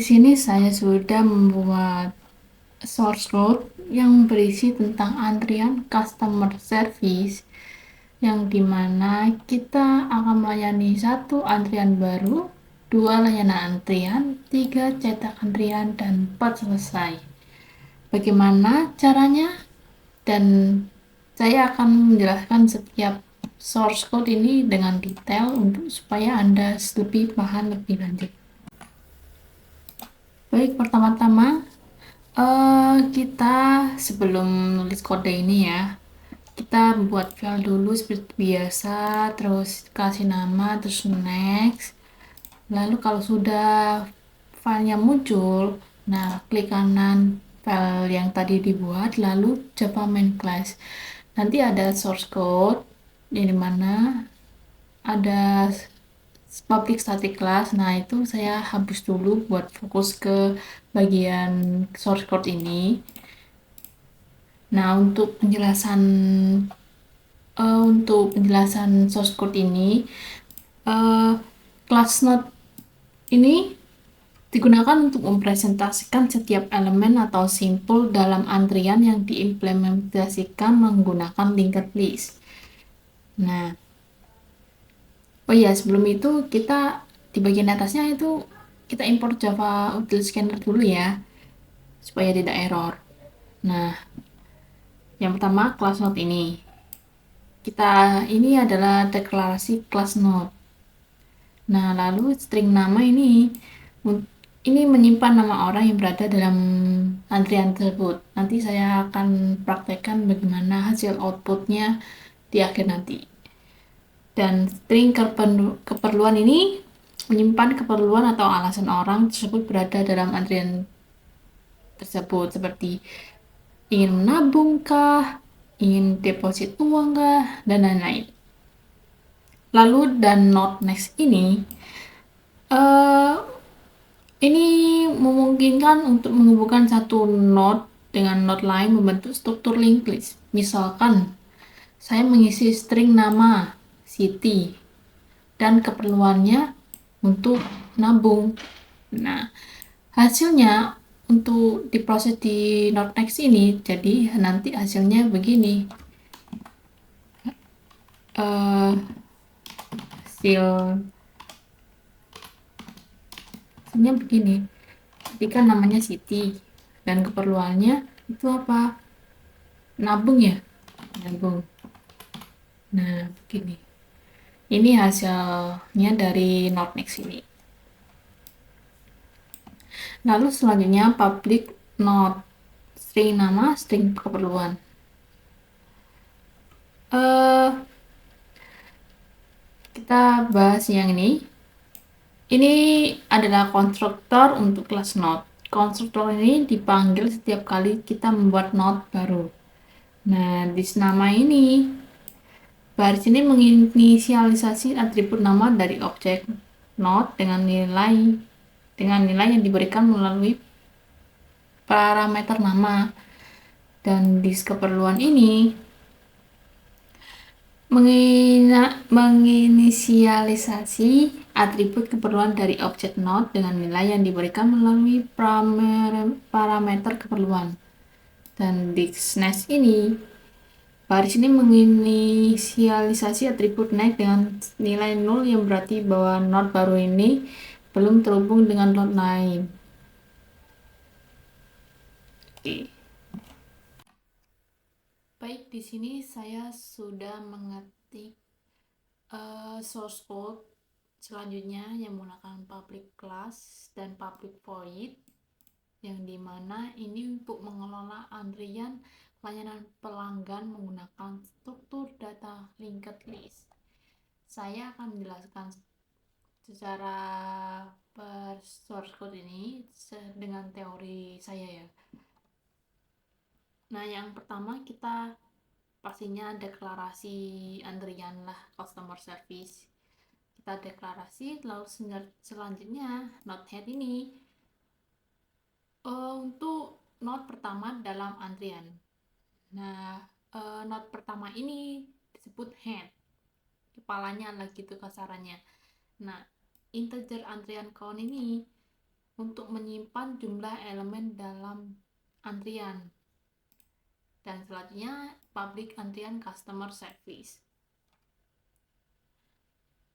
sini saya sudah membuat source code yang berisi tentang antrian customer service, yang dimana kita akan melayani satu antrian baru, dua layanan antrian, tiga cetak antrian, dan empat selesai. Bagaimana caranya? Dan saya akan menjelaskan setiap source code ini dengan detail untuk supaya Anda lebih paham lebih lanjut. Baik, pertama-tama kita sebelum nulis kode ini ya, kita buat file dulu seperti biasa, terus kasih nama, terus next. Lalu kalau sudah filenya muncul, nah klik kanan file yang tadi dibuat, lalu Java main class. Nanti ada source code, di mana ada public static class. Nah itu saya hapus dulu buat fokus ke bagian source code ini. Nah, untuk penjelasan source code ini, class node ini digunakan untuk mempresentasikan setiap elemen atau simpul dalam antrian yang diimplementasikan menggunakan linked list. Nah, oh iya, sebelum itu kita di bagian atasnya itu kita import Java Util Scanner dulu ya, supaya tidak error. Nah, yang pertama class node ini. Ini adalah deklarasi class node. Nah, lalu string nama ini menyimpan nama orang yang berada dalam antrian tersebut. Nanti saya akan praktekkan bagaimana hasil outputnya di akhir nanti. Dan string keperluan ini menyimpan keperluan atau alasan orang tersebut berada dalam antrian tersebut, seperti ingin menabung kah, ingin deposit uang kah, dan lain-lain. Lalu dan not next eh, ini memungkinkan untuk menghubungkan satu node dengan node lain membentuk struktur linked list. Misalkan saya mengisi string nama Siti dan keperluannya untuk nabung. Nah, hasilnya untuk diproses di node next ini, jadi nanti hasilnya begini. Hasilnya begini. Jadi kan namanya Siti dan keperluannya itu apa? Nabung ya? Nabung. Nah, begini. Ini hasilnya dari Node.next ini. Lalu selanjutnya public node, string nama, string keperluan. Kita bahas yang ini. Ini adalah konstruktor untuk kelas node. Konstruktor ini dipanggil setiap kali kita membuat node baru. Nah, di nama ini, baris ini menginisialisasi atribut nama dari objek node dengan nilai yang diberikan melalui parameter nama. Dan di keperluan ini menginisialisasi atribut keperluan dari objek node dengan nilai yang diberikan melalui parameter keperluan. Dan di next ini, baris ini menginisialisasi atribut next dengan nilai 0 yang berarti bahwa node baru ini belum terhubung dengan node lain. Oke. Baik, di sini saya sudah mengetik source code selanjutnya yang menggunakan public class dan public void, yang dimana ini untuk mengelola antrian layanan pelanggan menggunakan struktur data linked list. Saya akan menjelaskan secara per source code ini dengan teori saya ya. Nah, yang pertama kita pastinya deklarasi antrian lah, customer service. Kita deklarasi, lalu selanjutnya node head ini untuk node pertama dalam antrian. Nah, node pertama ini disebut head, kepalanya lah gitu kasarannya. Nah, integer antrian count ini untuk menyimpan jumlah elemen dalam antrian. Dan selanjutnya public antrian customer service.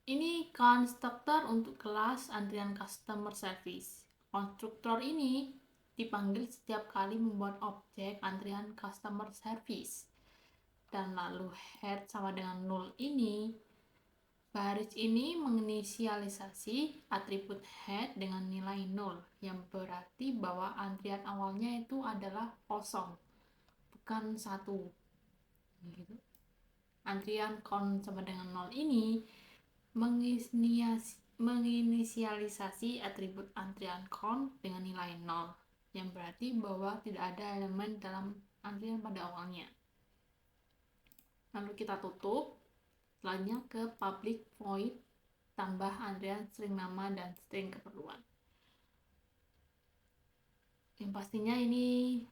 Ini konstruktor untuk kelas antrian customer service. Konstruktor ini dipanggil setiap kali membuat objek antrian customer service. Dan lalu head sama dengan 0 ini, baris ini menginisialisasi atribut head dengan nilai 0, yang berarti bahwa antrian awalnya itu adalah kosong, bukan 1. Gitu. Antrian count sama dengan 0 ini menginisialisasi atribut antrian count dengan nilai 0, yang berarti bahwa tidak ada elemen dalam antrian pada awalnya. Lalu kita tutup, selanjutnya ke public void tambah antrian string nama dan string keperluan. Yang pastinya ini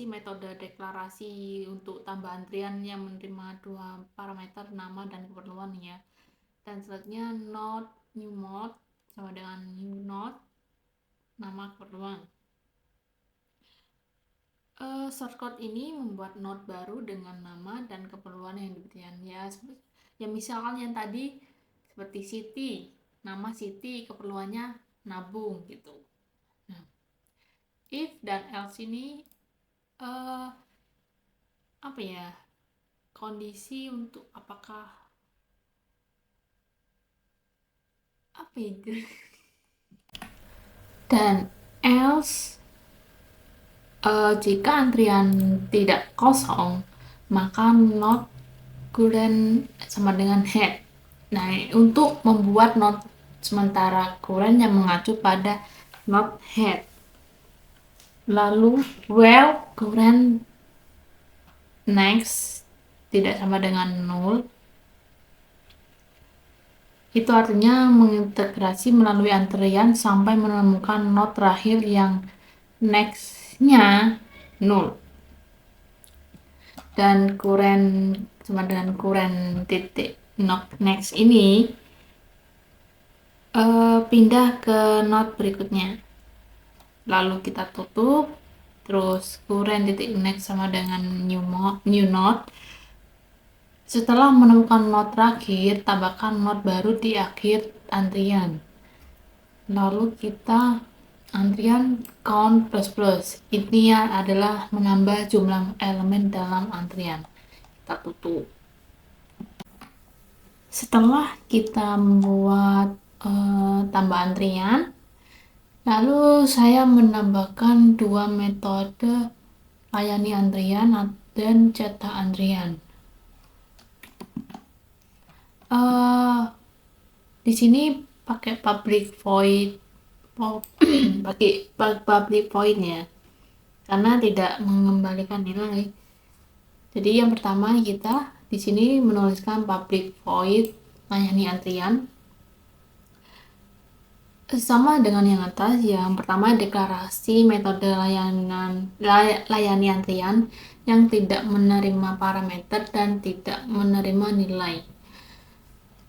metode deklarasi untuk tambah antrian yang menerima 2 parameter nama dan keperluan ya. Dan selanjutnya node new mode sama dengan new node nama keperluan. Shortcode ini membuat node baru dengan nama dan keperluan yang diberikan ya misalkan yang tadi seperti Siti, nama Siti, keperluannya nabung gitu. Nah, if dan else ini kondisi untuk apakah dan else jika antrian tidak kosong, maka not current sama dengan head. Nah, untuk membuat not sementara current yang mengacu pada not head. Lalu while current next tidak sama dengan 0, itu artinya mengintegrasi melalui antrian sampai menemukan not terakhir yang next-nya 0. Dan current sama dengan current titik not next ini pindah ke not berikutnya. Lalu kita tutup, terus current titik next sama dengan new node. Setelah menemukan not terakhir, tambahkan not baru di akhir antrian. Lalu kita antrian count plus. Intinya adalah menambah jumlah elemen dalam antrian. Kita tutup. Setelah kita membuat tambah antrian, lalu saya menambahkan 2 metode layani antrian dan cetak antrian. Di sini pakai public void ya, karena tidak mengembalikan nilai. Jadi yang pertama kita di sini menuliskan public void layani antrian. Sama dengan yang atas, yang pertama deklarasi metode layani antrian yang tidak menerima parameter dan tidak menerima nilai.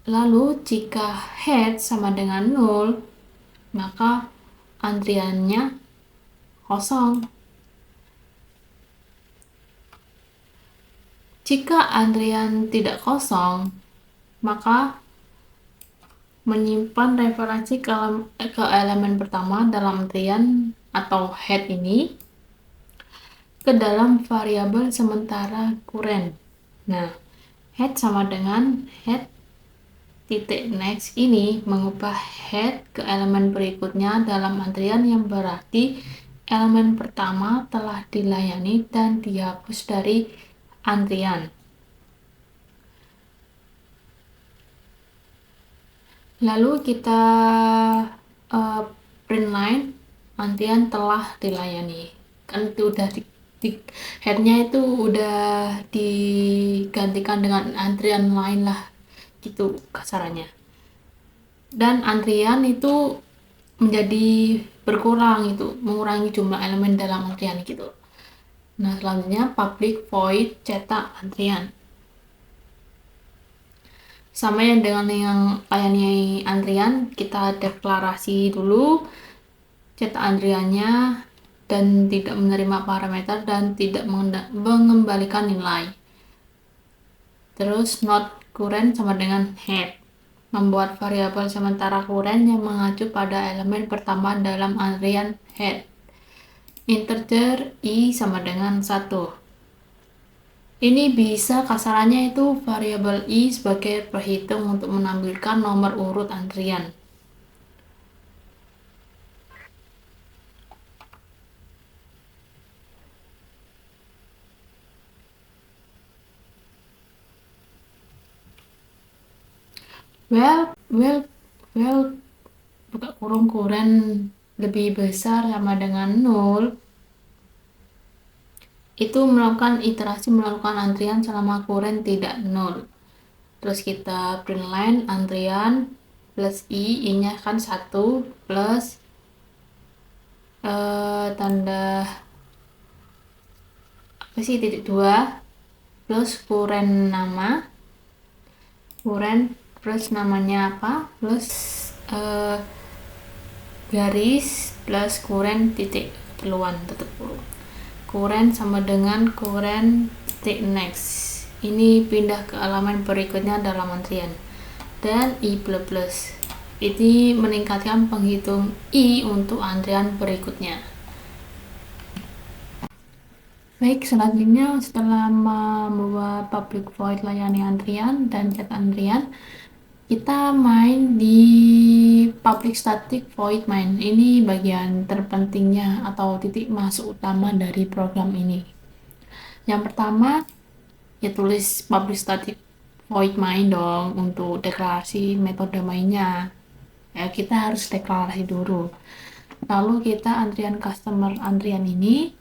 Lalu jika head sama dengan 0, maka antriannya kosong. Jika antrian tidak kosong, maka menyimpan referensi ke elemen pertama dalam antrian atau head ini ke dalam variabel sementara current. Nah, head sama dengan head titik next ini mengubah head ke elemen berikutnya dalam antrian, yang berarti elemen pertama telah dilayani dan dihapus dari antrian. Lalu kita print line antrian telah dilayani. Kan itu udah headnya itu udah digantikan dengan antrian lain lah, gitu kasarannya. Dan antrian itu menjadi berkurang, itu mengurangi jumlah elemen dalam antrian gitu. Nah, selanjutnya public void cetak antrian. Sama yang dengan yang layani antrian, kita deklarasi dulu cetak antriannya dan tidak menerima parameter dan tidak mengembalikan nilai. Terus not current sama dengan head, membuat variabel sementara current yang mengacu pada elemen pertama dalam antrian head. Integer i sama dengan 1. Ini bisa kasarannya itu variabel i sebagai perhitung untuk menampilkan nomor urut antrian. Well, buka kurung kuren lebih besar sama dengan 0, itu melakukan iterasi melakukan antrian selama kuren tidak 0. Terus kita print line antrian plus i-nya kan 1 plus tanda apa sih titik 2 plus kuren nama, kuren plus namanya apa plus garis plus kuren titik keperluan tutup kurung. Kuren sama dengan kuren titik next. Ini pindah ke elemen berikutnya dalam antrian. Dan i plus. Ini meningkatkan penghitung i untuk antrian berikutnya. Baik, selanjutnya setelah membuat public void layani antrian dan chat antrian, kita main di public static void main. Ini bagian terpentingnya atau titik masuk utama dari program ini. Yang pertama, ya tulis public static void main dong untuk deklarasi metode mainnya. Ya, kita harus deklarasi dulu. Lalu kita antrian customer antrian ini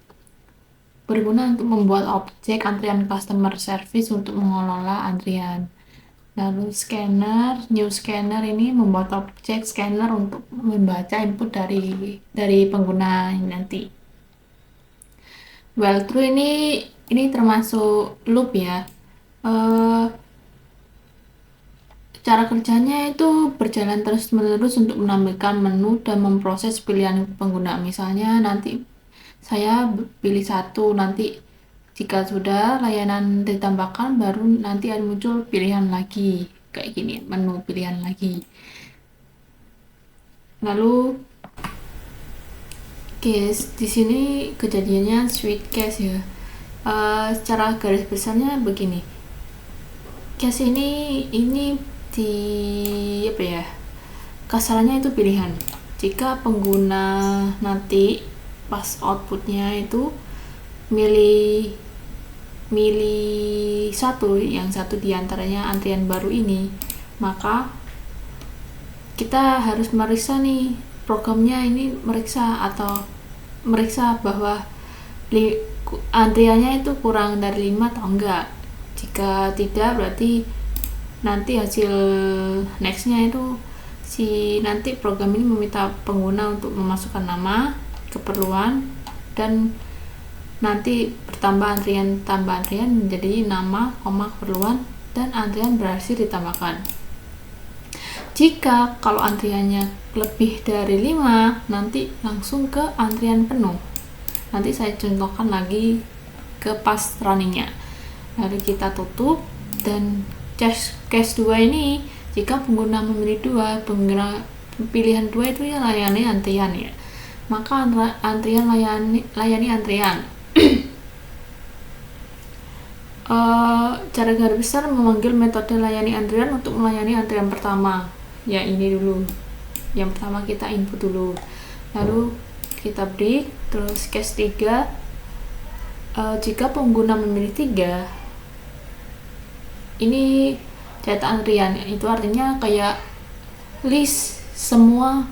berguna untuk membuat objek antrian customer service untuk mengelola antrian. Lalu new scanner ini membuat objek scanner untuk membaca input dari pengguna nanti. Well true ini termasuk loop ya. Cara kerjanya itu berjalan terus-menerus untuk menampilkan menu dan memproses pilihan pengguna. Misalnya nanti saya pilih 1, nanti jika sudah layanan ditambahkan baru nanti ada muncul pilihan lagi kayak gini, menu pilihan lagi. Lalu case di sini kejadiannya switch case ya. Secara garis besarnya begini. Case ini di apa ya? Kasarannya itu pilihan. Jika pengguna nanti pas outputnya itu milih yang satu diantaranya antrian baru ini, maka kita harus meriksa nih programnya ini meriksa bahwa antriannya itu kurang dari 5 atau enggak. Jika tidak berarti nanti hasil nextnya itu nanti program ini meminta pengguna untuk memasukkan nama, keperluan, dan nanti bertambah antrian menjadi nama, keperluan, dan antrian berhasil ditambahkan. Jika kalau antriannya lebih dari 5, nanti langsung ke antrian penuh. Nanti saya contohkan lagi ke pas runningnya. Lalu kita tutup, dan case 2 ini jika pengguna memilih 2, pilihan 2 itu ya layani antrian ya, maka antrian layani antrian. Cara garis besar memanggil metode layani antrian untuk melayani antrian pertama. Ya ini dulu. Yang pertama kita input dulu. Lalu kita break. Terus case 3. Jika pengguna memilih 3, ini cetak antrian. Itu artinya kayak list semua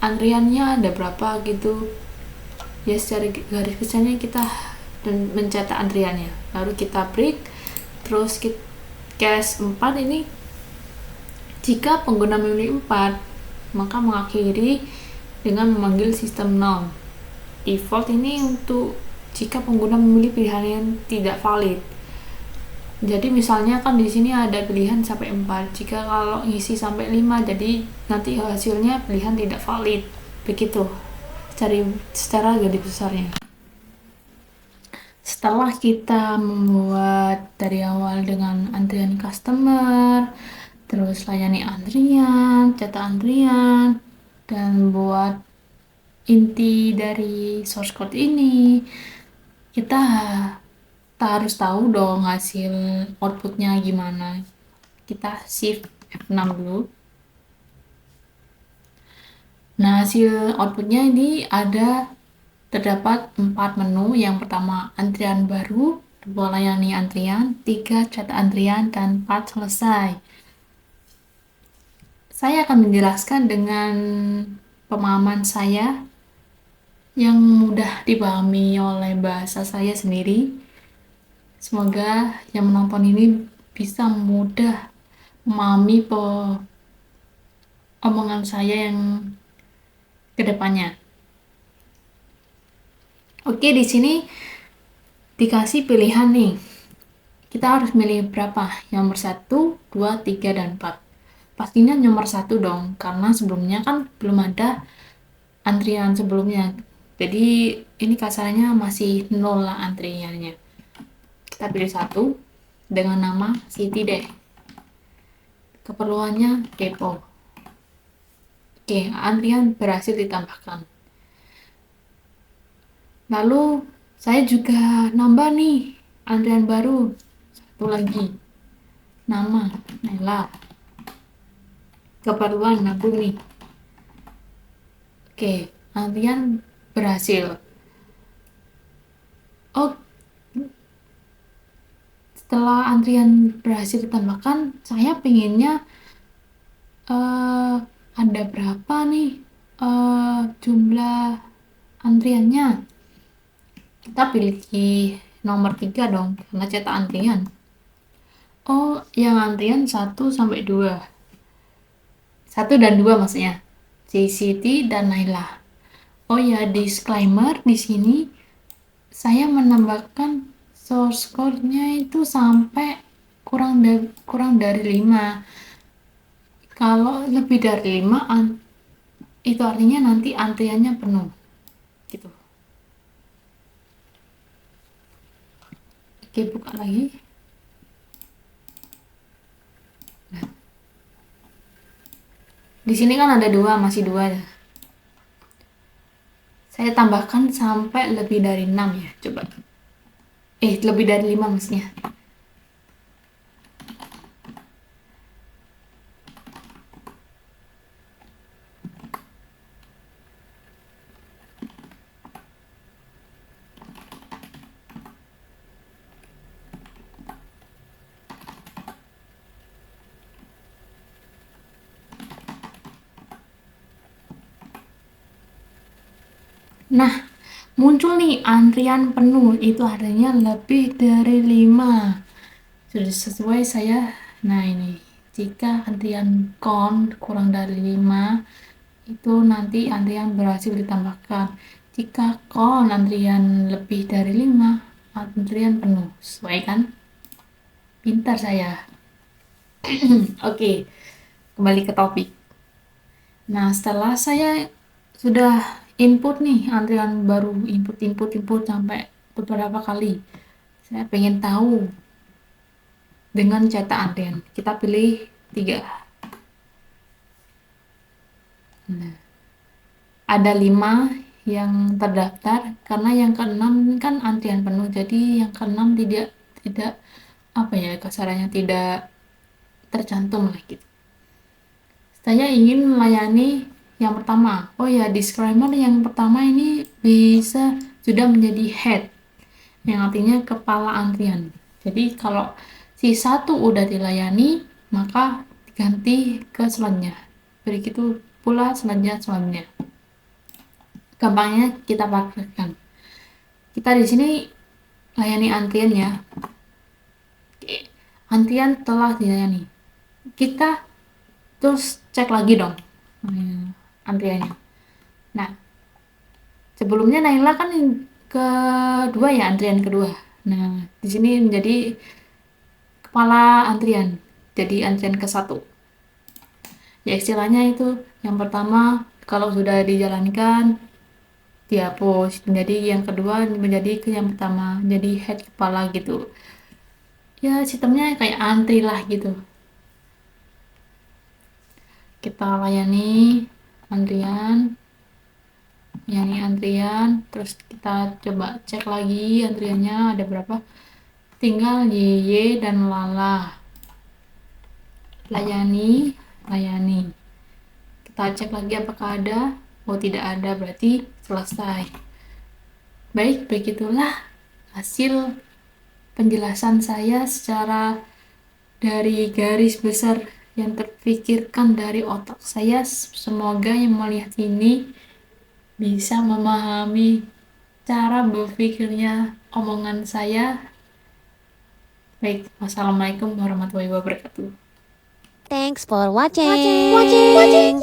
antriannya ada berapa gitu. Ya secara garis besarnya kita mencetak antriannya. Lalu kita break. Terus case 4 ini jika pengguna memilih 4, maka mengakhiri dengan memanggil sistem none. Default ini untuk jika pengguna memilih pilihan yang tidak valid. Jadi misalnya kan di sini ada pilihan sampai 4. Jika kalau ngisi sampai 5, jadi nanti hasilnya pilihan tidak valid. Begitu. cari secara garis besarnya. Setelah kita membuat dari awal dengan antrian customer, terus layani antrian, cetak antrian, dan buat inti dari source code ini, kita harus tahu dong hasil outputnya gimana. Kita shift F6 dulu. Nah, hasil outputnya ini terdapat 4 menu. Yang pertama, antrian baru, 2 layani antrian, 3 catat antrian, dan 4 selesai. Saya akan menjelaskan dengan pemahaman saya yang mudah dipahami oleh bahasa saya sendiri. Semoga yang menonton ini bisa mudah memahami omongan saya yang kedepannya. Oke, di sini dikasih pilihan nih. Kita harus milih berapa? Nomor 1, 2, 3, dan 4. Pastinya nomor 1 dong, karena sebelumnya kan belum ada antrian sebelumnya. Jadi ini kasarnya masih 0 lah antriannya. Kita pilih 1 dengan nama city deh. Keperluannya depo. Oke, antrian berhasil ditambahkan. Lalu saya juga nambah nih antrian baru. Satu lagi. Nama Nela. Keperluan nabung nih. Oke, antrian berhasil. Oh, setelah antrian berhasil ditambahkan, saya pengennya ada berapa nih jumlah antriannya. Kita pilih nomor 3 dong, karena cetak antrian. Oh, yang antrian 1 sampai 2. 1 dan 2 maksudnya. Siti dan Naila. Oh ya, disclaimer di sini saya menambahkan source code-nya itu sampai kurang dari 5. Kalau lebih dari 5 itu artinya nanti antriannya penuh. Gitu. Oke, buka lagi. Nah. Di sini kan ada 2, masih 2 ya. Saya tambahkan sampai lebih dari 6 ya, coba. Lebih dari 5 maksudnya. Nah, muncul nih antrian penuh, itu artinya lebih dari 5. Sudah sesuai saya. Nah, ini jika antrian count kurang dari 5, itu nanti antrian berhasil ditambahkan. Jika count antrian lebih dari 5, antrian penuh. Sesuai kan? Pintar saya. Oke, kembali ke topik. Nah, setelah saya sudah input nih antrian baru, input sampai beberapa kali, saya pengen tahu dengan cetak antrian. Kita pilih 3. Nah, ada 5 yang terdaftar karena yang ke-6 kan antrian penuh, jadi yang ke-6 tidak apa ya, kasarannya tidak tercantum lah gitu. Saya ingin melayani yang pertama. Oh ya, disclaimer yang pertama ini bisa sudah menjadi head, yang artinya kepala antrian. Jadi kalau si 1 udah dilayani, maka diganti ke selanjutnya. Begitu pula selanjutnya. Gampangnya kita praktekkan. Kita di sini layani antrian ya. Oke. Antrian telah dilayani. Kita terus cek lagi dong antriannya. Nah, sebelumnya Naila kan yang kedua ya, antrian kedua. Nah, di sini menjadi kepala antrian, jadi antrian ke-1. Ya, istilahnya itu yang pertama kalau sudah dijalankan, dihapus. Jadi yang kedua menjadi ke yang pertama, jadi head kepala gitu. Ya sistemnya kayak antri lah gitu. Kita layani antrian, terus kita coba cek lagi antriannya ada berapa. Tinggal Yeye dan Lala. Layani. Kita cek lagi apakah ada. Oh, tidak ada, berarti selesai. Baik, begitulah hasil penjelasan saya secara dari garis besar yang terpikirkan dari otak saya. Semoga yang melihat ini bisa memahami cara berpikirnya omongan saya. Baik, wassalamualaikum warahmatullahi wabarakatuh. Thanks for watching.